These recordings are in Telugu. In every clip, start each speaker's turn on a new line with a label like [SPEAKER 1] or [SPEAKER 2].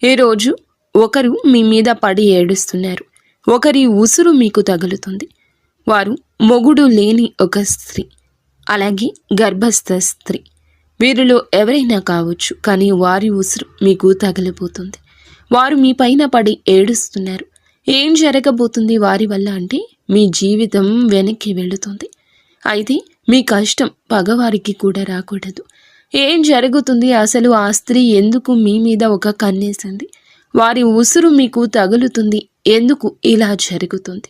[SPEAKER 1] ఈరోజు ఒకరు మీ మీద పడి ఏడుస్తున్నారు. ఒకరి ఉసురు మీకు తగులుతుంది. వారు మొగుడు లేని ఒక స్త్రీ, అలాగే గర్భస్థ స్త్రీ. వీరిలో ఎవరైనా కావచ్చు, కానీ వారి ఉసురు మీకు తగలిపోతుంది. వారు మీ పైన పడి ఏడుస్తున్నారు. ఏం జరగబోతుంది వారి వల్ల అంటే మీ జీవితం వెనక్కి వెళుతుంది. అయితే మీ కష్టం పగవారికి కూడా రాకూడదు. ఏం జరుగుతుంది అసలు? ఆ స్త్రీ ఎందుకు మీ మీద ఒక కన్నేసింది? వారి ఉసురు మీకు తగులుతుంది. ఎందుకు ఇలా జరుగుతుంది?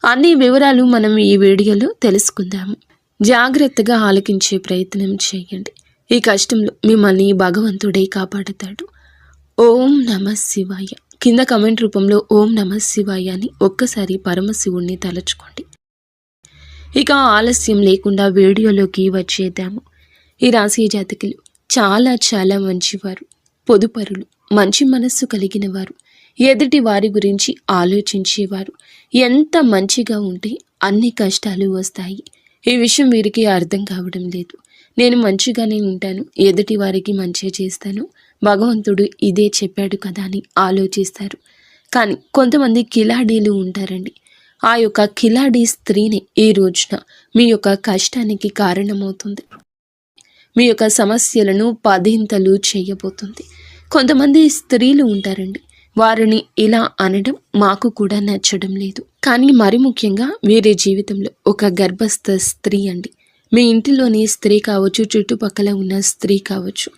[SPEAKER 1] అన్ని వివరాలు మనం ఈ వీడియోలో తెలుసుకుందాము. జాగ్రత్తగా ఆలకించే ప్రయత్నం చేయండి. ఈ కష్టంలో మిమ్మల్ని భగవంతుడే కాపాడుతాడు. ఓం నమః శివాయ. కింద కమెంట్ రూపంలో ఓం నమః శివాయ అని ఒక్కసారి పరమశివుణ్ణి తలుచుకోండి. ఇక ఆలస్యం లేకుండా వీడియోలోకి వచ్చేద్దాము. ఈ రాశి జాతకులు చాలా మంచివారు, పొదుపరులు, మంచి మనస్సు కలిగిన వారు, ఎదుటి వారి గురించి ఆలోచించేవారు. ఎంత మంచిగా ఉంటే అన్ని కష్టాలు వస్తాయి. ఈ విషయం వీరికి అర్థం కావడం లేదు. నేను మంచిగానే ఉంటాను, ఎదుటి వారికి మంచి చేస్తాను, భగవంతుడు ఇదే చెప్పాడు కదా అని ఆలోచిస్తారు. కానీ కొంతమంది కిలాడీలు ఉంటారండి. ఆ యొక్క కిలాడీ స్త్రీని ఈ రోజున మీ యొక్క కష్టానికి కారణమవుతుంది. మీ యొక్క సమస్యలను పదింతలు చేయబోతుంది. కొంతమంది స్త్రీలు ఉంటారండి, వారిని ఇలా అనడం మాకు కూడా నచ్చడం లేదు. కానీ మరి ముఖ్యంగా వీరి జీవితంలో ఒక గర్భస్థ స్త్రీ అండి. మీ ఇంటిలోని స్త్రీ కావచ్చు, చుట్టుపక్కల ఉన్న స్త్రీ కావచ్చు,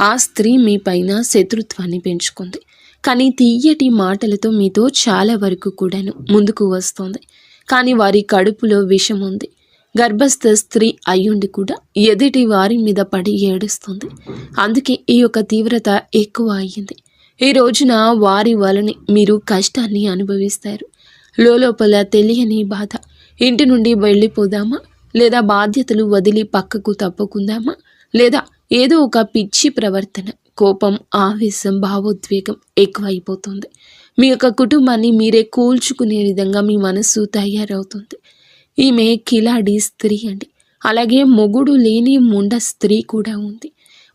[SPEAKER 1] ఆ స్త్రీ మీ పైన శత్రుత్వాన్ని పెంచుకుంది. కానీ తీయటి మాటలతో మీతో చాలా వరకు కూడాను ముందుకు వస్తుంది. కానీ వారి కడుపులో విషం ఉంది. గర్భస్థ స్త్రీ అయ్యుండి కూడా ఎదుటి వారి మీద పడి ఏడుస్తుంది. అందుకే ఈ యొక్క తీవ్రత ఎక్కువ అయ్యింది. ఈ రోజున వారి వలన మీరు కష్టాన్ని అనుభవిస్తారు. లోపల తెలియని బాధ. ఇంటి నుండి వెళ్ళిపోదామా, లేదా బాధ్యతలు వదిలి పక్కకు తప్పుకుందామా, లేదా ఏదో ఒక పిచ్చి ప్రవర్తన, కోపం, ఆవేశం, భావోద్వేగం ఎక్కువైపోతుంది. మీ యొక్క కుటుంబాన్ని మీరే కూల్చుకునే విధంగా మీ మనసు తయారవుతుంది. ఈమె కిలాడి స్త్రీ అండి. అలాగే మొగుడు లేని ముండ స్త్రీ కూడా ఉంది.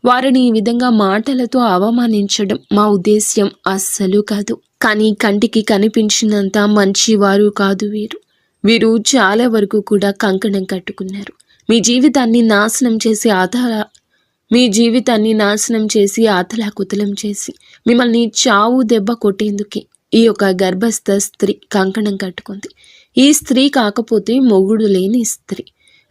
[SPEAKER 1] వారిని ఈ విధంగా మాటలతో అవమానించడం మా ఉద్దేశ్యం అస్సలు కాదు. కానీ కంటికి కనిపించినంత మంచివారు కాదు వీరు. వీరు చాలా వరకు కూడా కంకణం కట్టుకున్నారు. మీ జీవితాన్ని నాశనం చేసి ఆతలాకుతలం చేసి మిమ్మల్ని చావు దెబ్బ కొట్టేందుకే ఈ యొక్క గర్భస్థ స్త్రీ కంకణం కట్టుకుంది. ఈ స్త్రీ కాకపోతే మొగుడు లేని స్త్రీ.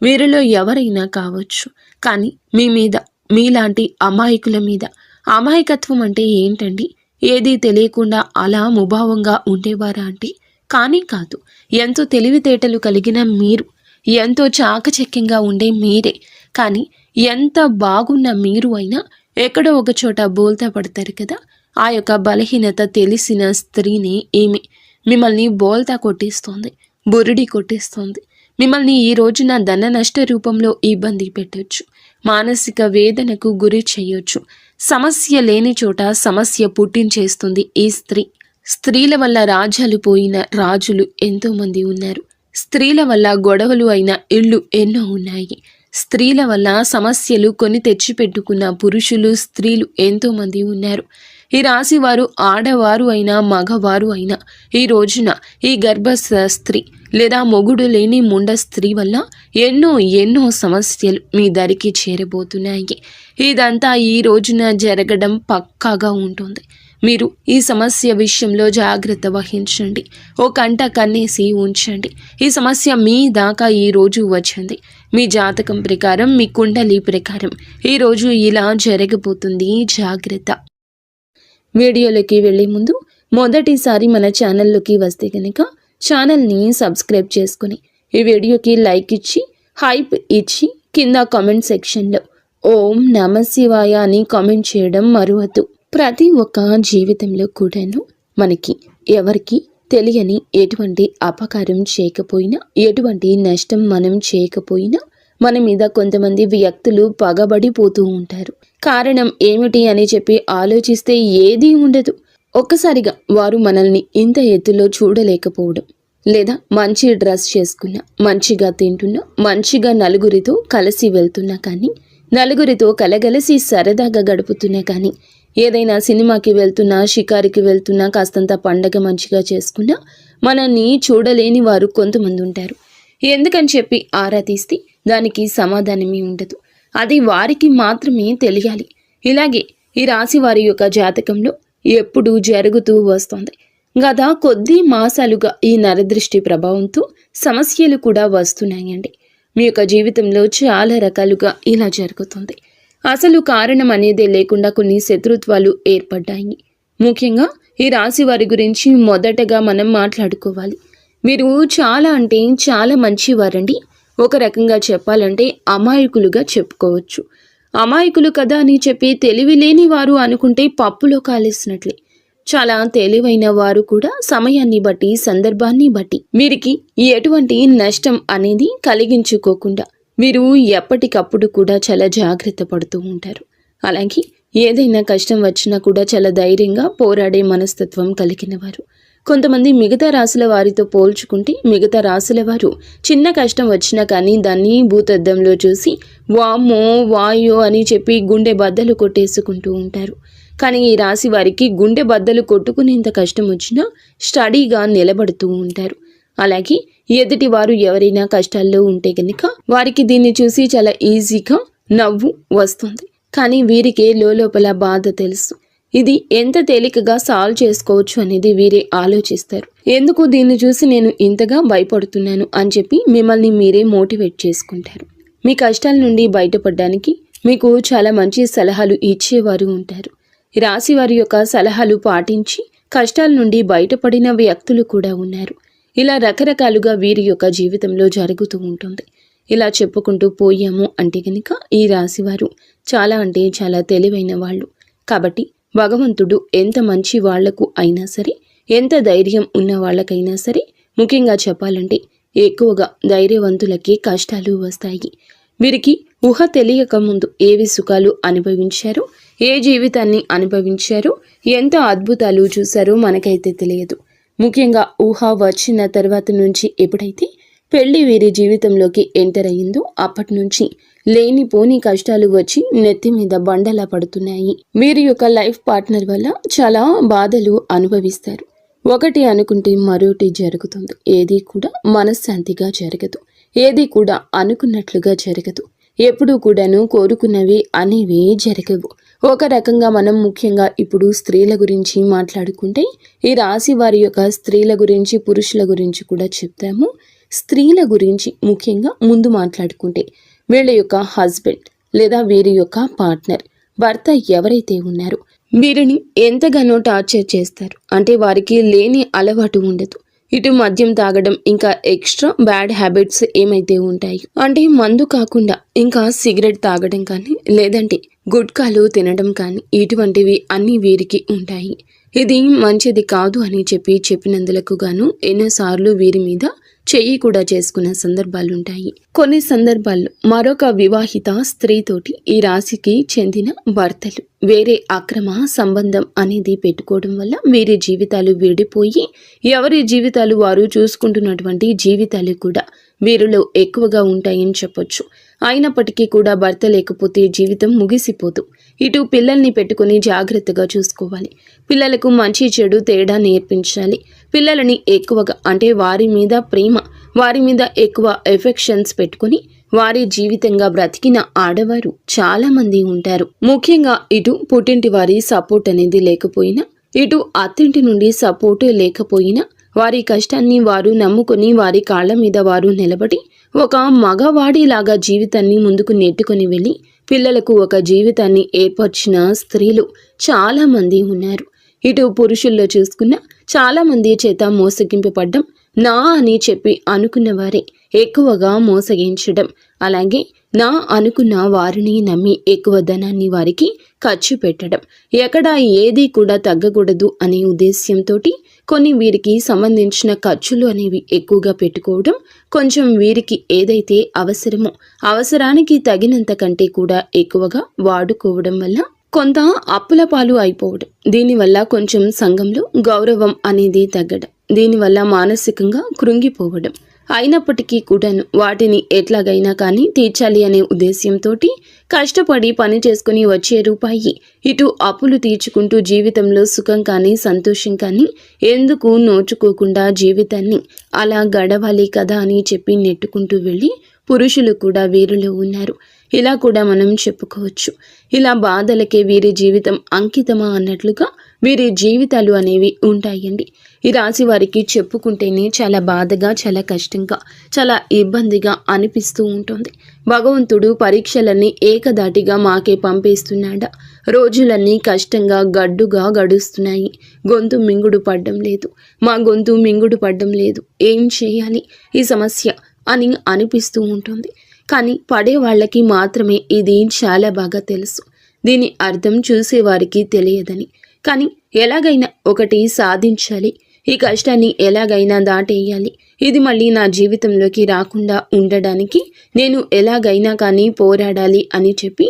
[SPEAKER 1] వీరిలో ఎవరైనా కావచ్చు. కానీ మీ మీద, మీలాంటి అమాయకుల మీద, అమాయకత్వం అంటే ఏంటండి? ఏదీ తెలియకుండా అలా ముభావంగా ఉండేవారా అంటే కానీ కాదు. ఎంతో తెలివితేటలు కలిగిన మీరు, ఎంతో చాకచక్యంగా ఉండే మీరే. కానీ ఎంత బాగున్న మీరు అయినా ఎక్కడో ఒక చోట బోల్తా పడతారు కదా. ఆ యొక్క బలహీనత తెలిసిన స్త్రీని ఏమి మిమ్మల్ని బోల్తా కొట్టిస్తోంది, బురిడి కొట్టిస్తోంది. మిమ్మల్ని ఈ రోజున ధన నష్ట రూపంలో ఇబ్బంది పెట్టొచ్చు, మానసిక వేదనకు గురి చేయొచ్చు. సమస్య లేని చోట సమస్య పుట్టించేస్తుంది ఈ స్త్రీ. స్త్రీల వల్ల రాజ్యాలు పోయిన రాజులు ఎంతోమంది ఉన్నారు. స్త్రీల వల్ల గొడవలు అయిన ఇళ్ళు ఎన్నో ఉన్నాయి. స్త్రీల వల్ల సమస్యలు కొని తెచ్చిపెట్టుకున్న పురుషులు, స్త్రీలు ఎంతోమంది ఉన్నారు. ఈ రాశి వారు ఆడవారు అయినా మగవారు అయినా ఈ రోజున ఈ గర్భస్థ స్త్రీ లేదా మొగుడు లేని ముండ స్త్రీ వల్ల ఎన్నో సమస్యలు మీ దరికి చేరబోతున్నాయి. ఇదంతా ఈ రోజున జరగడం పక్కాగా ఉంటుంది. మీరు ఈ సమస్య విషయంలో జాగ్రత్త వహించండి. ఓ కంట కన్నేసి ఉంచండి. ఈ సమస్య మీ దాకా ఈ రోజు వచ్చింది. మీ జాతకం ప్రకారం, మీ కుండలి ప్రకారం ఈరోజు ఇలా జరగబోతుంది. జాగ్రత్త. వీడియోలోకి వెళ్ళే ముందు మొదటిసారి మన ఛానల్లోకి వస్తే కనుక ఛానల్ని సబ్స్క్రైబ్ చేసుకుని ఈ వీడియోకి లైక్ ఇచ్చి, హైప్ ఇచ్చి, కింద కామెంట్ సెక్షన్లో ఓం నమః శివాయ అని కామెంట్ చేయడం మరువద్దు. ప్రతి ఒక్క జీవితంలో కూడాను మనకి ఎవరికి తెలియని ఎటువంటి అపకారం చేయకపోయినా, ఎటువంటి నష్టం మనం చేయకపోయినా మన మీద కొంతమంది వ్యక్తులు పగబడిపోతూ ఉంటారు. కారణం ఏమిటి అని చెప్పి ఆలోచిస్తే ఏదీ ఉండదు. ఒక్కసారిగా వారు మనల్ని ఇంత ఎత్తులో చూడలేకపోవడం, లేదా మంచి డ్రెస్ చేసుకున్నా, మంచిగా తింటున్నా, మంచిగా నలుగురితో కలిసి వెళ్తున్నా కానీ, నలుగురితో కలగలిసి సరదాగా గడుపుతున్నా కానీ ఏదైనా సినిమాకి వెళ్తున్నా, షికారికి వెళ్తున్నా, కాస్తంత పండగ మంచిగా చేసుకున్నా మనల్ని చూడలేని వారు కొంతమంది ఉంటారు. ఎందుకని చెప్పి ఆరా తీస్తే దానికి సమాధానమే ఉండదు. అది వారికి మాత్రమే తెలియాలి. ఇలాగే ఈ రాశి వారి యొక్క జాతకంలో ఎప్పుడూ జరుగుతూ వస్తోంది. గత కొద్ది మాసాలుగా ఈ నరదృష్టి ప్రభావంతో సమస్యలు కూడా వస్తున్నాయండి. మీ యొక్క జీవితంలో చాలా రకాలుగా ఇలా జరుగుతుంది. అసలు కారణం అనేదే లేకుండా కొన్ని శత్రుత్వాలు ఏర్పడ్డాయి. ముఖ్యంగా ఈ రాశి వారి గురించి మొదటగా మనం మాట్లాడుకోవాలి. మీరు చాలా అంటే చాలా మంచివారండి. ఒక రకంగా చెప్పాలంటే అమాయకులుగా చెప్పుకోవచ్చు. అమాయకులు కదా అని చెప్పి తెలివి లేని వారు అనుకుంటే పప్పులో కాలేసినట్లే. చాలా తెలివైన వారు కూడా సమయాన్ని బట్టి, సందర్భాన్ని బట్టి వీరికి ఎటువంటి నష్టం అనేది కలిగించుకోకుండా వీరు ఎప్పటికప్పుడు కూడా చాలా జాగ్రత్త పడుతూ ఉంటారు. అలాగే ఏదైనా కష్టం వచ్చినా కూడా చాలా ధైర్యంగా పోరాడే మనస్తత్వం కలిగిన వారు. కొంతమంది మిగతా రాశుల వారితో పోల్చుకుంటే మిగతా రాశుల వారు చిన్న కష్టం వచ్చినా కానీ దాన్ని భూతద్దంలో చూసి వామ్మో వాయో అని చెప్పి గుండె బద్దలు కొట్టేసుకుంటూ ఉంటారు. కానీ ఈ రాశి వారికి గుండె బద్దలు కొట్టుకునేంత కష్టం వచ్చినా స్టడీగా నిలబడుతూ ఉంటారు. అలాగే ఎదుటి వారు ఎవరైనా కష్టాల్లో ఉంటే కనుక వారికి దీన్ని చూసి చాలా ఈజీగా నవ్వు వస్తుంది. కానీ వీరికే లోపల బాధ తెలుసు. ఇది ఎంత తేలికగా సాల్వ్ చేసుకోవచ్చు అనేది వీరే ఆలోచిస్తారు. ఎందుకు దీన్ని చూసి నేను ఇంతగా భయపడుతున్నాను అని చెప్పి మిమ్మల్ని మీరే మోటివేట్ చేసుకుంటారు. మీ కష్టాల నుండి బయటపడడానికి మీకు చాలా మంచి సలహాలు ఇచ్చేవారు ఉంటారు. రాశి వారి యొక్క సలహాలు పాటించి కష్టాల నుండి బయటపడిన వ్యక్తులు కూడా ఉన్నారు. ఇలా రకరకాలుగా వీరి యొక్క జీవితంలో జరుగుతూ ఉంటుంది. ఇలా చెప్పుకుంటూ పోయాము అంటే కనుక ఈ రాశివారు చాలా అంటే చాలా తెలివైన వాళ్ళు. కాబట్టి భగవంతుడు ఎంత మంచి వాళ్లకు అయినా సరే, ఎంత ధైర్యం ఉన్న వాళ్ళకైనా సరే, ముఖ్యంగా చెప్పాలంటే ఎక్కువగా ధైర్యవంతులకి కష్టాలు వస్తాయి. వీరికి ఊహ తెలియక ముందు ఏవి సుఖాలు అనుభవించారో, ఏ జీవితాన్ని అనుభవించారో, ఎంత అద్భుతాలు చూశారో మనకైతే తెలియదు. ముఖ్యంగా ఊహ వచ్చిన తర్వాత నుంచి ఎప్పుడైతే పెళ్లి వీరి జీవితంలోకి ఎంటర్ అయ్యిందో అప్పటి నుంచి లేనిపోని కష్టాలు వచ్చి నెత్తి మీద బండలా పడుతున్నాయి. వీరి యొక్క లైఫ్ పార్ట్నర్ వల్ల చాలా బాధలు అనుభవిస్తారు. ఒకటి అనుకుంటే మరొకటి జరుగుతుంది. ఏది కూడా మనశ్శాంతిగా జరగదు. ఏది కూడా అనుకున్నట్లుగా జరగదు. ఎప్పుడూ కూడాను కోరుకున్నవి అనేవి జరగవు. ఒక రకంగా మనం ముఖ్యంగా ఇప్పుడు స్త్రీల గురించి మాట్లాడుకుంటే ఈ రాశి వారి యొక్క స్త్రీల గురించి, పురుషుల గురించి కూడా చెప్తాము. స్త్రీల గురించి ముఖ్యంగా ముందు మాట్లాడుకుంటే వీళ్ళ యొక్క హస్బెండ్ లేదా వీరి యొక్క పార్ట్నర్, భర్త ఎవరైతే ఉన్నారో వీరిని ఎంతగానో టార్చర్ చేస్తారు. అంటే వారికి లేని అలవాటు ఉండదు. ఇటు మద్యం తాగడం, ఇంకా ఎక్స్ట్రా బ్యాడ్ హ్యాబిట్స్ ఏమైతే ఉంటాయో, అంటే మందు కాకుండా ఇంకా సిగరెట్ తాగడం కానీ, లేదంటే గుట్కాలు తినడం కానీ, ఇటువంటివి అన్నీ వీరికి ఉంటాయి. ఇది మంచిది కాదు అని చెప్పినందులకు గాను ఎన్నోసార్లు వీరి మీద చెయ్యి కూడా చేసుకున్న సందర్భాలుంటాయి. కొన్ని సందర్భాల్లో మరొక వివాహిత స్త్రీతోటి ఈ రాశికి చెందిన భర్తలు వేరే అక్రమ సంబంధం అనేది పెట్టుకోవడం వల్ల వీరి జీవితాలు విడిపోయి ఎవరి జీవితాలు వారు చూసుకుంటున్నటువంటి జీవితాలు కూడా వీరిలో ఎక్కువగా ఉంటాయని చెప్పొచ్చు. అయినప్పటికీ కూడా భర్త లేకపోతే జీవితం ముగిసిపోదు. ఇటు పిల్లల్ని పెట్టుకుని జాగ్రత్తగా చూసుకోవాలి. పిల్లలకు మంచి చెడు తేడా నేర్పించాలి. పిల్లలని ఎక్కువగా అంటే వారి మీద ప్రేమ, వారి మీద ఎక్కువ ఎఫెక్షన్స్ పెట్టుకుని వారి జీవితంగా బ్రతికిన ఆడవారు చాలా మంది ఉంటారు. ముఖ్యంగా ఇటు పుట్టింటి వారి సపోర్ట్ అనేది లేకపోయినా, ఇటు అత్తింటి నుండి సపోర్ట్ లేకపోయినా వారి కష్టాన్ని వారు నమ్ముకొని వారి కాళ్ళ మీద వారు నిలబడి ఒక మగవాడిలాగా జీవితాన్ని ముందుకు నెట్టుకొని వెళ్ళి పిల్లలకు ఒక జీవితాన్ని ఏర్పరిచిన స్త్రీలు చాలా మంది ఉన్నారు. ఇటు పురుషుల్లో చూసుకున్న చాలా మంది చేత మోసగింపబడ్డం, నా అని చెప్పి అనుకున్న వారే ఎక్కువగా మోసగించడం, అలాగే నా అనుకున్న వారిని నమ్మి ఎక్కువ ధనాన్ని వారికి ఖర్చు పెట్టడం, ఎక్కడ ఏది కూడా తగ్గకూడదు అనే ఉద్దేశ్యంతో కొన్ని వీరికి సంబంధించిన ఖర్చులు అనేవి ఎక్కువగా పెట్టుకోవడం, కొంచెం వీరికి ఏదైతే అవసరమో అవసరానికి తగినంత కంటే కూడా ఎక్కువగా వాడుకోవడం వల్ల కొంత అప్పుల పాలు అయిపోవడం, దీనివల్ల కొంచెం సంఘంలో గౌరవం అనేది తగ్గడం, దీనివల్ల మానసికంగా కృంగిపోవడం, అయినప్పటికీ కూడాను వాటిని ఎట్లాగైనా కానీ తీర్చాలి అనే ఉద్దేశ్యంతో కష్టపడి పని చేసుకుని వచ్చే రూపాయి ఇటు అప్పులు తీర్చుకుంటూ జీవితంలో సుఖం కానీ సంతోషం కానీ ఎందుకు నోచుకోకుండా జీవితాన్ని అలా గడవాలి కదా అని చెప్పి నెట్టుకుంటూ వెళ్ళి పురుషులు కూడా వీరిలో ఉన్నారు. ఇలా కూడా మనం చెప్పుకోవచ్చు. ఇలా బాధలకే వీరి జీవితం అంకితమా అన్నట్లుగా వీరి జీవితాలు అనేవి ఉంటాయండి. ఈ రాశి వారికి చెప్పుకుంటేనే చాలా బాధగా, చాలా కష్టంగా, చాలా ఇబ్బందిగా అనిపిస్తూ ఉంటుంది. భగవంతుడు పరీక్షలన్నీ ఏకదాటిగా మాకే పంపేస్తున్నాడా? రోజులన్నీ కష్టంగా గడ్డుగా గడుస్తున్నాయి. గొంతు మింగుడు పడ్డం లేదు, మా గొంతు మింగుడు పడ్డం లేదు, ఏం చేయాలి ఈ సమస్య అని అనిపిస్తూ ఉంటుంది. కానీ పడే వాళ్ళకి మాత్రమే ఇది చాలా బాగా తెలుసు. దీని అర్థం చూసేవారికి తెలియదని. కానీ ఎలాగైనా ఒకటి సాధించాలి, ఈ కష్టాన్ని ఎలాగైనా దాటేయాలి, ఇది మళ్ళీ నా జీవితంలోకి రాకుండా ఉండడానికి నేను ఎలాగైనా కానీ పోరాడాలి అని చెప్పి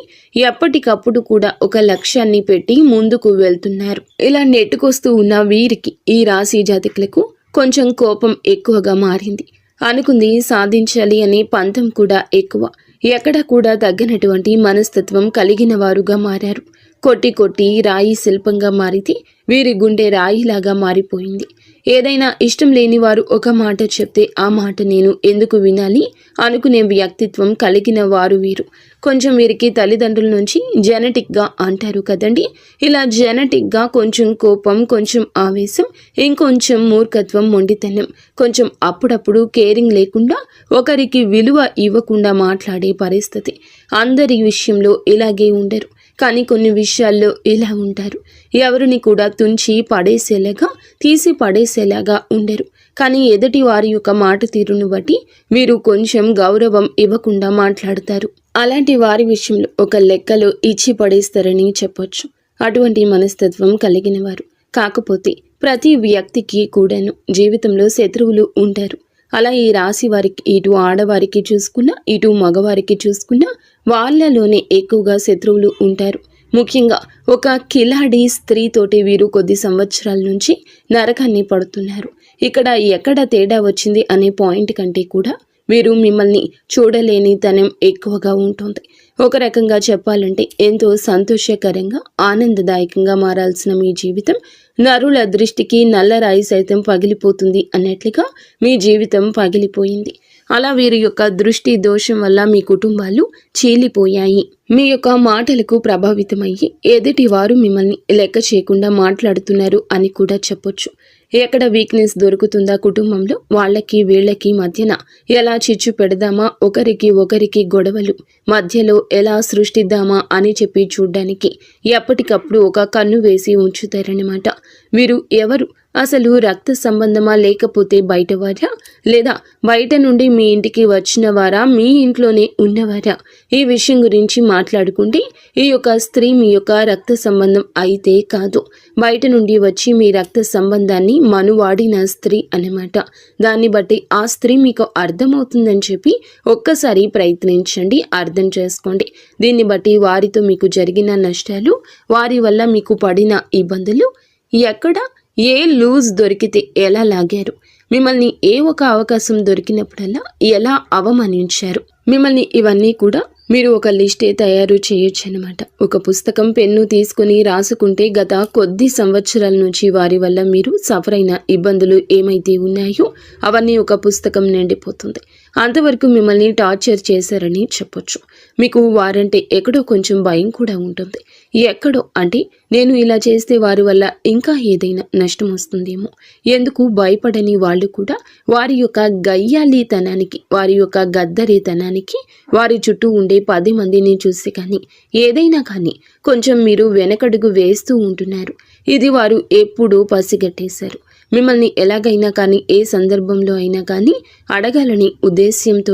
[SPEAKER 1] ఎప్పటికప్పుడు కూడా ఒక లక్ష్యాన్ని పెట్టి ముందుకు వెళ్తున్నారు. ఇలా నెట్టుకొస్తూ ఉన్న వీరికి, ఈ రాశి జాతకులకు కొంచెం కోపం ఎక్కువగా మారింది. అనుకుంది సాధించాలి అనే పంతం కూడా ఎక్కువ. ఎక్కడ కూడా తగ్గనటువంటి మనస్తత్వం కలిగిన వారుగా మారారు. కొట్టి కొట్టి రాయి శిల్పంగా మారితే వీరి గుండె రాయిలాగా మారిపోయింది. ఏదైనా ఇష్టం లేని వారు ఒక మాట చెప్తే ఆ మాట నేను ఎందుకు వినాలి అనుకునే వ్యక్తిత్వం కలిగిన వారు వీరు. కొంచెం వీరికి తల్లిదండ్రుల నుంచి జెనెటిక్గా అంటారు కదండి. ఇలా జెనెటిక్గా కొంచెం కోపం, కొంచెం ఆవేశం, ఇంకొంచెం మూర్ఖత్వం, మొండితనం, కొంచెం అప్పుడప్పుడు కేరింగ్ లేకుండా ఒకరికి విలువ ఇవ్వకుండా మాట్లాడే పరిస్థితి. అందరి విషయంలో ఇలాగే ఉండరు, కానీ కొన్ని విషయాల్లో ఇలా ఉంటారు. ఎవరిని కూడా తుంచి పడేసేలాగా, తీసి పడేసేలాగా ఉండరు. కానీ ఎదుటి వారి యొక్క మాట తీరును బట్టి మీరు కొంచెం గౌరవం ఇవ్వకుండా మాట్లాడతారు. అలాంటి వారి విషయంలో ఒక లెక్కలో ఇచ్చి పడేస్తారని చెప్పొచ్చు. అటువంటి మనస్తత్వం కలిగిన వారు. కాకపోతే ప్రతి వ్యక్తికి కూడాను జీవితంలో శత్రువులు ఉంటారు. అలా ఈ రాశి వారికి, ఇటు ఆడవారికి చూసుకున్నా, ఇటు మగవారికి చూసుకున్నా వాళ్ళలోనే ఎక్కువగా శత్రువులు ఉంటారు. ముఖ్యంగా ఒక కిలాడి స్త్రీతోటి వీరు కొద్ది సంవత్సరాల నుంచి నరకాన్ని పడుతున్నారు. ఇక్కడ ఎక్కడ తేడా వచ్చింది అనే పాయింట్ కంటే కూడా వీరు మిమ్మల్ని చూడలేని తనం ఎక్కువగా ఉంటుంది. ఒక రకంగా చెప్పాలంటే ఎంతో సంతోషకరంగా, ఆనందదాయకంగా మారాల్సిన మీ జీవితం నరుల దృష్టికి నల్లరాయి సైతం పగిలిపోతుంది అన్నట్లుగా మీ జీవితం పగిలిపోయింది. అలా వీరి యొక్క దృష్టి దోషం వల్ల మీ కుటుంబాలు చీలిపోయాయి. మీ యొక్క మాటలకు ప్రభావితమయ్యి ఎదుటి వారు మిమ్మల్ని లెక్క చేయకుండా మాట్లాడుతున్నారు అని కూడా చెప్పొచ్చు. ఎక్కడ వీక్నెస్ దొరుకుతుందా కుటుంబంలో, వాళ్ళకి వీళ్ళకి మధ్యన ఎలా చిచ్చు పెడదామా, ఒకరికి గొడవలు మధ్యలో ఎలా సృష్టిద్దామా అని చెప్పి చూడ్డానికి ఎప్పటికప్పుడు ఒక కన్ను వేసి ఉంచుతారన్నమాట. వీరు ఎవరు? అసలు రక్త సంబంధమా, లేకపోతే బయటవారా, లేదా బయట నుండి మీ ఇంటికి వచ్చిన వారా, మీ ఇంట్లోనే ఉన్నవారా? ఈ విషయం గురించి మాట్లాడుకుంటే ఈ యొక్క స్త్రీ మీ యొక్క రక్త సంబంధం అయితే కాదు, బయట నుండి వచ్చి మీ రక్త సంబంధాన్ని మనువాడిన స్త్రీ అన్నమాట. దాన్ని బట్టి ఆ స్త్రీ మీకు అర్థమవుతుందని చెప్పి ఒక్కసారి ప్రయత్నించండి, అర్థం చేసుకోండి. దీన్ని బట్టి వారితో మీకు జరిగిన నష్టాలు, వారి వల్ల మీకు పడిన ఇబ్బందులు, ఎక్కడ ఏ లూజ్ దొరికితే ఎలా లాగారు, మిమ్మల్ని ఏ ఒక అవకాశం దొరికినప్పుడల్లా ఎలా అవమానించారు, మిమ్మల్ని ఇవన్నీ కూడా మీరు ఒక లిస్టే తయారు చేయొచ్చు అనమాట. ఒక పుస్తకం, పెన్ను తీసుకుని రాసుకుంటే గత కొద్ది సంవత్సరాల నుంచి వారి వల్ల మీరు సఫర్ అయిన ఇబ్బందులు ఏమైతే ఉన్నాయో అవన్నీ ఒక పుస్తకం నిండిపోతుంది. అంతవరకు మిమ్మల్ని టార్చర్ చేశారని చెప్పొచ్చు. మీకు వారంటే ఎక్కడో కొంచెం భయం కూడా ఉంటుంది. ఎక్కడో అంటే నేను ఇలా చేస్తే వారి వల్ల ఇంకా ఏదైనా నష్టం వస్తుందేమో, ఎందుకు భయపడని వాళ్ళు కూడా వారి యొక్క గయ్యాలీతనానికి, వారి యొక్క గద్దరితనానికి వారి చుట్టూ ఉండే 10 మందిని చూసి కానీ ఏదైనా కానీ కొంచెం మీరు వెనకడుగు వేస్తూ ఉంటున్నారు. ఇది వారు ఎప్పుడూ పసిగట్టేశారు. మిమ్మల్ని ఎలాగైనా కానీ, ఏ సందర్భంలో అయినా కానీ అడగాలని ఉద్దేశ్యంతో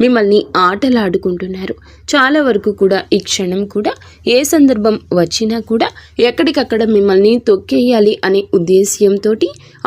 [SPEAKER 1] మిమ్మల్ని ఆటలాడుకుంటున్నారు. చాలా వరకు కూడా ఈ క్షణం కూడా ఏ సందర్భం వచ్చినా కూడా ఎక్కడికక్కడ మిమ్మల్ని తొక్కేయాలి అనే ఉద్దేశ్యంతో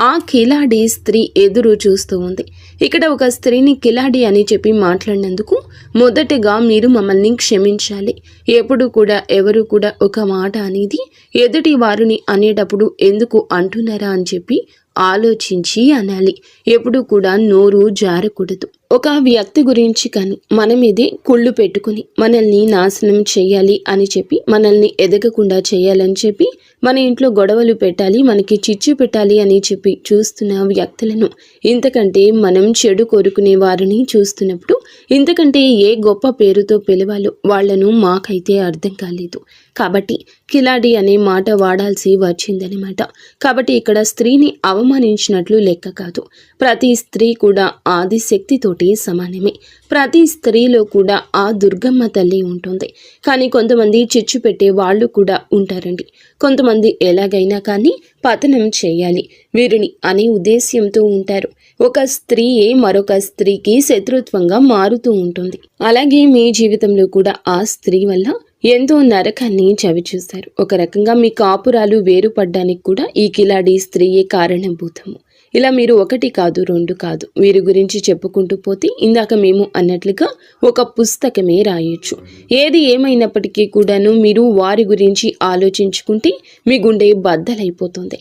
[SPEAKER 1] ఆ కిలాడి స్త్రీ ఎదురు చూస్తూ ఉంది. ఇక్కడ ఒక స్త్రీని కిలాడి అని చెప్పి మాట్లాడినందుకు మొదటగా మీరు మమ్మల్ని క్షమించాలి. ఎప్పుడు కూడా ఎవరు కూడా ఒక మాట అనేది ఎదుటి వారిని అనేటప్పుడు ఎందుకు అంటున్నారా అని చెప్పి ఆలోచించి అనాలి. ఎప్పుడు కూడా నోరు జారకూడదు. ఒక వ్యక్తి గురించి కానీ మన మీదే కుళ్ళు పెట్టుకుని మనల్ని నాశనం చేయాలి అని చెప్పి, మనల్ని ఎదగకుండా చేయాలని చెప్పి, మన ఇంట్లో గొడవలు పెట్టాలి, మనకి చిచ్చు పెట్టాలి అని చెప్పి చూస్తున్న వ్యక్తులను, ఇంతకంటే మనం చెడు కోరుకునే వారిని చూస్తున్నప్పుడు ఇంతకంటే ఏ గొప్ప పేరుతో పిలవాలో వాళ్లను మాకైతే అర్థం కాలేదు. కాబట్టి కిలాడి అనే మాట వాడాల్సి వచ్చిందనమాట. కాబట్టి ఇక్కడ స్త్రీని అవమానించినట్లు లెక్క కాదు. ప్రతి స్త్రీ కూడా ఆదిశక్తితోటి సమానమే. ప్రతి స్త్రీలో కూడా ఆ దుర్గమ్మ తల్లి ఉంటుంది. కానీ కొంతమంది చిచ్చు పెట్టే వాళ్ళు కూడా ఉంటారండి. కొంతమంది ఎలాగైనా కానీ పతనం చేయాలి వీరిని అనే ఉద్దేశ్యంతో ఉంటారు. ఒక స్త్రీయే మరొక స్త్రీకి శత్రుత్వంగా మారుతూ ఉంటుంది. అలాగే మీ జీవితంలో కూడా ఆ స్త్రీ వల్ల ఎంతో నరకాన్ని చవిచూస్తారు. ఒక రకంగా మీ కాపురాలు వేరుపడ్డానికి కూడా ఈ కిలాడి స్త్రీయే కారణభూతము. ఇలా మీరు ఒకటి కాదు, రెండు కాదు, వీరి గురించి చెప్పుకుంటూ పోతే ఇందాక మేము అన్నట్లుగా ఒక పుస్తకమే రాయొచ్చు. ఏది ఏమైనప్పటికీ కూడాను మీరు వారి గురించి ఆలోచించుకుంటే మీ గుండె బద్దలైపోతుంది.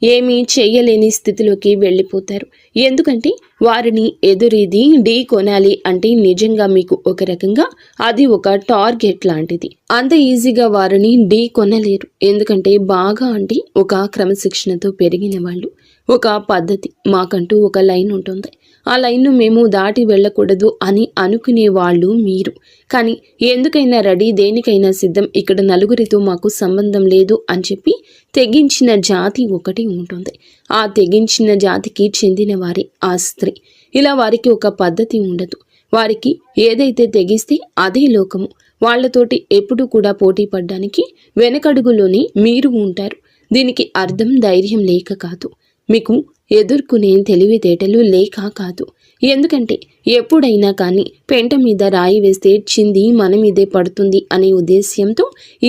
[SPEAKER 1] ఏమీ చేయలేని స్థితిలోకి వెళ్ళిపోతారు. ఎందుకంటే వారిని ఎదురీది ఢీ కొనాలి అంటే నిజంగా మీకు ఒక రకంగా అది ఒక టార్గెట్ లాంటిది. అంత ఈజీగా వారిని ఢీ కొనలేరు. ఎందుకంటే బాగా అంటే ఒక క్రమశిక్షణతో పెరిగిన వాళ్ళు, ఒక పద్ధతి, మాకంటూ ఒక లైన్ ఉంటుంది. ఆ లైన్ను మేము దాటి వెళ్ళకూడదు అని అనుకునే వాళ్ళు మీరు. కానీ ఎందుకైనా రెడీ, దేనికైనా సిద్ధం, ఇక్కడ నలుగురితో మాకు సంబంధం లేదు అని చెప్పి తెగించిన జాతి ఒకటి ఉంటుంది. ఆ తెగించిన జాతికి చెందిన వారి ఆ స్త్రీ. ఇలా వారికి ఒక పద్ధతి ఉండదు. వారికి ఏదైతే తెగిస్తే అదే లోకము. వాళ్లతోటి ఎప్పుడు కూడా పోటీ పడ్డానికి వెనకడుగులోనే మీరు ఉంటారు. దీనికి అర్థం ధైర్యం లేక కాదు, మీకు ఎదుర్కొనే తెలివితేటలు లేక కాదు. ఎందుకంటే ఎప్పుడైనా కానీ పెంట మీద రాయి వేస్తే చింది మన మీదే పడుతుంది అనే ఉద్దేశ్యంతో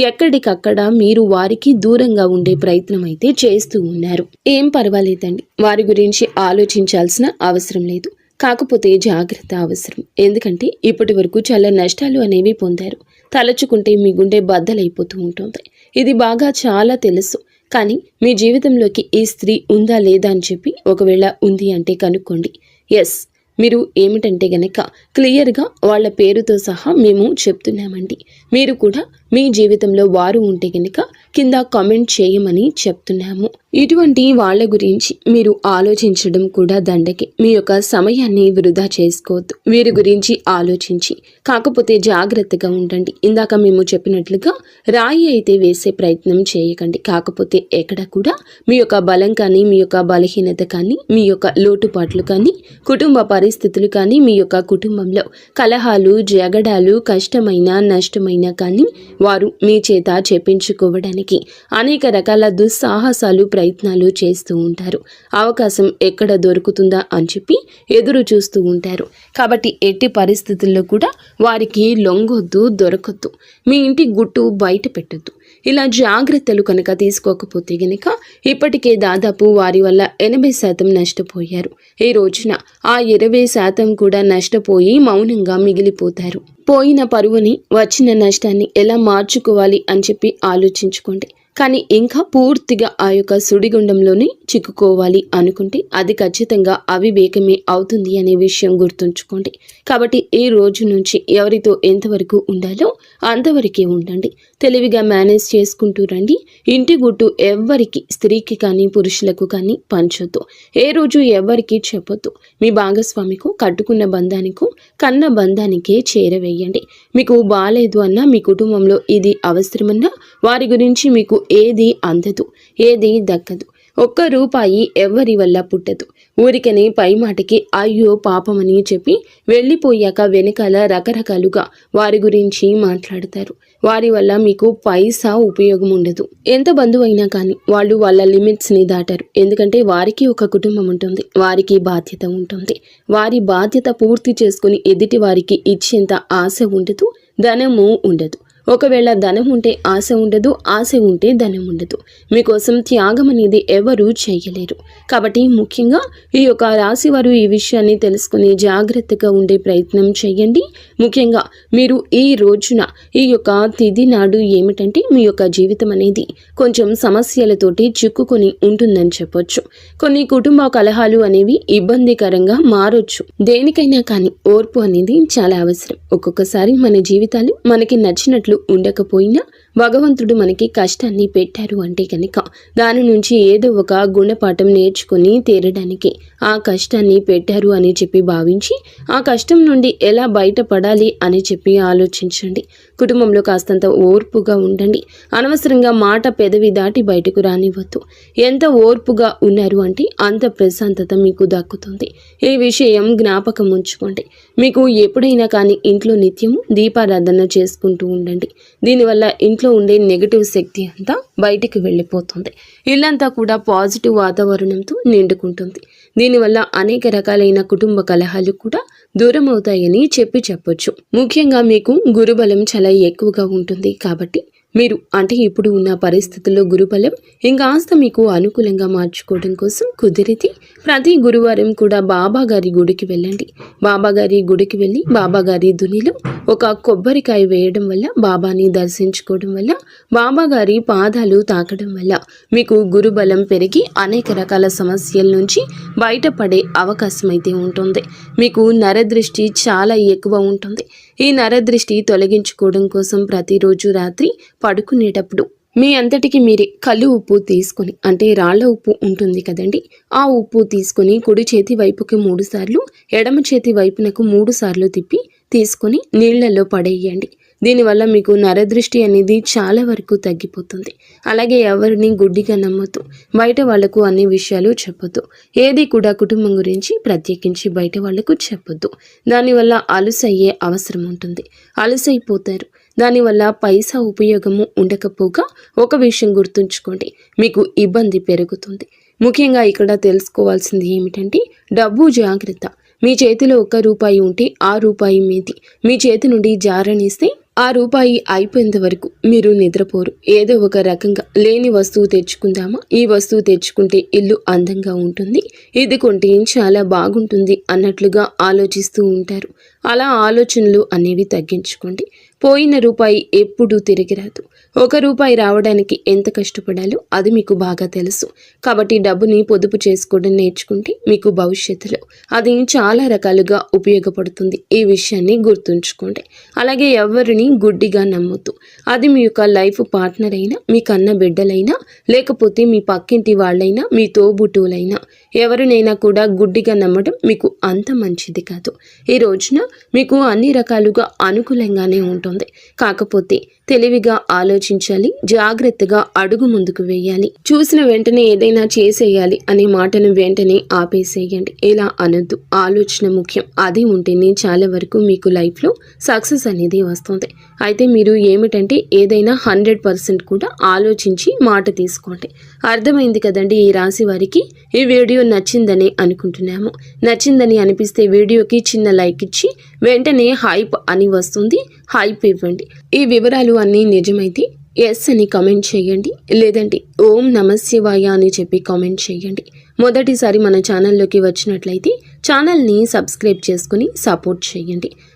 [SPEAKER 1] ఎక్కడికక్కడ మీరు వారికి దూరంగా ఉండే ప్రయత్నం అయితే చేస్తూ ఉన్నారు. ఏం పర్వాలేదండి, వారి గురించి ఆలోచించాల్సిన అవసరం లేదు. కాకపోతే జాగ్రత్త అవసరం. ఎందుకంటే ఇప్పటి వరకు చాలా నష్టాలు అనేవి పొందారు. తలచుకుంటే మీ గుండె బద్దలైపోతూ ఉంటుంది. ఇది బాగా చాలా తెలుసు. కానీ మీ జీవితంలోకి ఈ స్త్రీ ఉందా లేదా అని చెప్పి ఒకవేళ ఉంది అంటే కనుక్కోండి. ఎస్, మీరు ఏమిటంటే గనక క్లియర్గా వాళ్ళ పేరుతో సహా మేము చెప్తున్నామండి. మీరు కూడా మీ జీవితంలో వారు ఉంటే గనక కింద కామెంట్ చేయమని చెప్తున్నాము. ఇటువంటి వాళ్ళ గురించి మీరు ఆలోచించడం కూడా దండకే. మీ యొక్క సమయాన్ని వృధా చేసుకోవద్దు. వీరి గురించి ఆలోచించి కాకపోతే జాగ్రత్తగా ఉండండి. ఇందాక మేము చెప్పినట్లుగా రాయి అయితే వేసే ప్రయత్నం చేయకండి. కాకపోతే ఎక్కడ కూడా మీ యొక్క బలం కానీ, మీ యొక్క బలహీనత కానీ, మీ యొక్క లోటుపాట్లు కానీ, కుటుంబ పరిస్థితులు కానీ, మీ యొక్క కుటుంబంలో కలహాలు, జగడాలు, కష్టమైన నష్టమైన కానీ వారు మీ చేత చెప్పించుకోవడానికి అనేక రకాల దుస్సాహసాలు, ప్రయత్నాలు చేస్తూ ఉంటారు. అవకాశం ఎక్కడ దొరుకుతుందా అని చెప్పి ఎదురు చూస్తూ ఉంటారు. కాబట్టి ఎట్టి పరిస్థితుల్లో కూడా వారికి లొంగొద్దు, దొరకొద్దు. మీ ఇంటి గుట్టు బయట పెట్టొద్దు. ఇలా జాగ్రత్తలు కనుక తీసుకోకపోతే గనక ఇప్పటికే దాదాపు వారి వల్ల 80% నష్టపోయారు. ఈ రోజున ఆ 20% కూడా నష్టపోయి మౌనంగా మిగిలిపోతారు. పోయిన పరువుని, వచ్చిన నష్టాన్ని ఎలా మార్చుకోవాలి అని చెప్పి ఆలోచించుకోండి. కానీ ఇంకా పూర్తిగా ఆ యొక్క సుడిగుండంలోనే చిక్కుకోవాలి అనుకుంటే అది ఖచ్చితంగా అవివేకమే అవుతుంది అనే విషయం గుర్తుంచుకోండి. కాబట్టి ఈ రోజు నుంచి ఎవరితో ఎంతవరకు ఉండాలో అంతవరకే ఉండండి. తెలివిగా మేనేజ్ చేసుకుంటూ రండి. ఇంటి గుట్టు ఎవ్వరికి, స్త్రీకి కానీ పురుషులకు కానీ పంచొద్దు. ఏ రోజు ఎవ్వరికి చెప్పొద్దు. మీ భాగస్వామికు, కట్టుకున్న బంధానికో, కన్న బంధానికే చేరవేయండి. మీకు బాలేదు అన్నా, మీ కుటుంబంలో ఇది అవసరమన్నా వారి గురించి మీకు ఏది అందదు, ఏది దక్కదు. ఒక్క రూపాయి ఎవ్వరి వల్ల పుట్టదు. ఊరికనే పై మాటకి అయ్యో పాపమని చెప్పి వెళ్ళిపోయాక వెనకాల రకరకాలుగా వారి గురించి మాట్లాడతారు. వారి వల్ల మీకు పైసా ఉపయోగం ఉండదు. ఎంత బంధువైనా కానీ వాళ్ళు వాళ్ళ లిమిట్స్ని దాటారు. ఎందుకంటే వారికి ఒక కుటుంబం ఉంటుంది, వారికి బాధ్యత ఉంటుంది. వారి బాధ్యత పూర్తి చేసుకుని ఎదుటి వారికి ఇచ్చేంత ఆశ ఉండదు, ధనము ఉండదు. ఒకవేళ ధనం ఉంటే ఆశ ఉండదు, ఆశ ఉంటే ధనం ఉండదు. మీకోసం త్యాగం అనేది ఎవరూ చేయలేరు. కాబట్టి ముఖ్యంగా ఈ యొక్క రాశి వారు ఈ విషయాన్ని తెలుసుకుని జాగ్రత్తగా ఉండే ప్రయత్నం చేయండి. ముఖ్యంగా మీరు ఈ రోజున ఈ యొక్క తిథి నాడు ఏమిటంటే మీ యొక్క జీవితం అనేది కొంచెం సమస్యలతోటి చిక్కుకొని ఉంటుందని చెప్పొచ్చు. కొన్ని కుటుంబ కలహాలు అనేవి ఇబ్బందికరంగా మారొచ్చు. దేనికైనా కానీ ఓర్పు అనేది చాలా అవసరం. ఒక్కొక్కసారి మన జీవితాలు మనకి నచ్చినట్లు ఉండకపోయినా భగవంతుడు మనకి కష్టాన్ని పెట్టారు అంటే కనుక దాని నుంచి ఏదో ఒక గుణపాఠం నేర్చుకుని తీరడానికి ఆ కష్టాన్ని పెట్టారు అని చెప్పి భావించి ఆ కష్టం నుండి ఎలా బయటపడాలి అని చెప్పి ఆలోచించండి. కుటుంబంలో కాస్తంత ఓర్పుగా ఉండండి. అనవసరంగా మాట పెదవి దాటి బయటకు రానివ్వద్దు. ఎంత ఓర్పుగా ఉన్నారు అంటే అంత ప్రశాంతత మీకు దక్కుతుంది. ఈ విషయం జ్ఞాపకం ఉంచుకోండి. మీకు ఎప్పుడైనా కానీ ఇంట్లో నిత్యము దీపారాధన చేసుకుంటూ ఉండండి. దీనివల్ల ఇంట్లో ఉండే నెగటివ్ శక్తి అంతా బయటికి వెళ్ళిపోతుంది. ఇల్లంతా కూడా పాజిటివ్ వాతావరణంతో నిండుకుంటుంది. దీనివల్ల అనేక రకాలైన కుటుంబ కలహాలు కూడా దూరం అవుతాయని చెప్పొచ్చు. ముఖ్యంగా మీకు గురుబలం చాలా ఎక్కువగా ఉంటుంది. కాబట్టి మీరు అంటే ఇప్పుడు ఉన్న పరిస్థితుల్లో గురుబలం ఇంకాస్త మీకు అనుకూలంగా మార్చుకోవడం కోసం కుదిరితే ప్రతి గురువారం కూడా బాబా గారి గుడికి వెళ్ళండి. బాబా గారి గుడికి వెళ్ళి బాబా గారి దునిలో ఒక కొబ్బరికాయ వేయడం వల్ల, బాబాని దర్శించుకోవడం వల్ల, బాబా గారి పాదాలు తాకడం వల్ల మీకు గురుబలం పెరిగి అనేక రకాల సమస్యల నుంచి బయటపడే అవకాశం అయితే ఉంటుంది. మీకు నరదృష్టి చాలా ఎక్కువ ఉంటుంది. ఈ నరదృష్టి తొలగించుకోవడం కోసం ప్రతిరోజు రాత్రి పడుకునేటప్పుడు మీ అంతటికి మీరే కళ్ళు ఉప్పు తీసుకొని, అంటే రాళ్ల ఉప్పు ఉంటుంది కదండి, ఆ ఉప్పు తీసుకొని కుడి చేతి వైపుకి 3 సార్లు, ఎడమ చేతి వైపునకు 3 సార్లు తిప్పి తీసుకొని నీళ్లలో పడేయండి. దీనివల్ల మీకు నరదృష్టి అనేది చాలా వరకు తగ్గిపోతుంది. అలాగే ఎవరిని గుడ్డిగా నమ్మొద్దు. బయట వాళ్లకు అన్ని విషయాలు చెప్పొద్దు. ఏది కూడా కుటుంబం గురించి ప్రత్యేకించి బయట వాళ్లకు చెప్పొద్దు. దానివల్ల అలుసయ్యే అవసరం ఉంటుంది. అలుసైపోతారు. దానివల్ల పైసా ఉపయోగము ఉండకపోగా ఒక విషయం గుర్తుంచుకోండి, మీకు ఇబ్బంది పెరుగుతుంది. ముఖ్యంగా ఇక్కడ తెలుసుకోవాల్సింది ఏమిటంటే డబ్బు జాగ్రత్త. మీ చేతిలో 1 రూపాయి ఉంటే ఆ రూపాయి మీది. మీ చేతి నుండి జారనిస్తే ఆ రూపాయి అయిపోయేంత వరకు మీరు నిద్రపోరు. ఏదో ఒక రకంగా లేని వస్తువు తెచ్చుకుందామా, ఈ వస్తువు తెచ్చుకుంటే ఇల్లు అందంగా ఉంటుంది, ఇది కొంటే చాలా బాగుంటుంది అన్నట్లుగా ఆలోచిస్తూ ఉంటారు. అలా ఆలోచనలు అనేవి తగ్గించుకోండి. పోయిన రూపాయి ఎప్పుడూ తిరిగి రాదు. 1 రూపాయి రావడానికి ఎంత కష్టపడాలో అది మీకు బాగా తెలుసు. కాబట్టి డబ్బుని పొదుపు చేసుకోవడం నేర్చుకుంటే మీకు భవిష్యత్తులో అది చాలా రకాలుగా ఉపయోగపడుతుంది. ఈ విషయాన్ని గుర్తుంచుకోండి. అలాగే ఎవరిని గుడ్డిగా నమ్మొద్దు. అది మీ యొక్క లైఫ్ పార్ట్నర్ అయినా, మీ కన్న బిడ్డలైనా, లేకపోతే మీ పక్కింటి వాళ్ళైనా, మీ తోబుట్టువులైనా, ఎవరినైనా కూడా గుడ్డిగా నమ్మడం మీకు అంత మంచిది కాదు. ఈ రోజున మీకు అన్ని రకాలుగా అనుకూలంగానే ఉంటుంది. కాకపోతే తెలివిగా ఆలోచించాలి, జాగ్రత్తగా అడుగు ముందుకు వేయాలి. చూసిన వెంటనే ఏదైనా చేసేయాలి అనే మాటను వెంటనే ఆపేసేయండి. ఇలా అనొద్దు. ఆలోచన ముఖ్యం. అది ఉంటేనే చాలా వరకు మీకు లైఫ్లో సక్సెస్ అనేది వస్తుంది. అయితే మీరు ఏమిటంటే ఏదైనా 100% కూడా ఆలోచించి మాట తీసుకోండి. అర్థమైంది కదండి ఈ రాశి వారికి. ఈ వీడియో నచ్చిందని అనుకుంటున్నాము. నచ్చిందని అనిపిస్తే వీడియోకి చిన్న లైక్ ఇచ్చి వెంటనే హైప్ అని వస్తుంది, హైప్ ఇవ్వండి. ఈ వివరాలు అన్నీ నిజమైతే ఎస్ అని కామెంట్ చేయండి. లేదంటే ఓం నమశివాయ అని చెప్పి కామెంట్ చేయండి. మొదటిసారి మన ఛానల్లోకి వచ్చినట్లయితే ఛానల్ని సబ్స్క్రైబ్ చేసుకుని సపోర్ట్ చేయండి.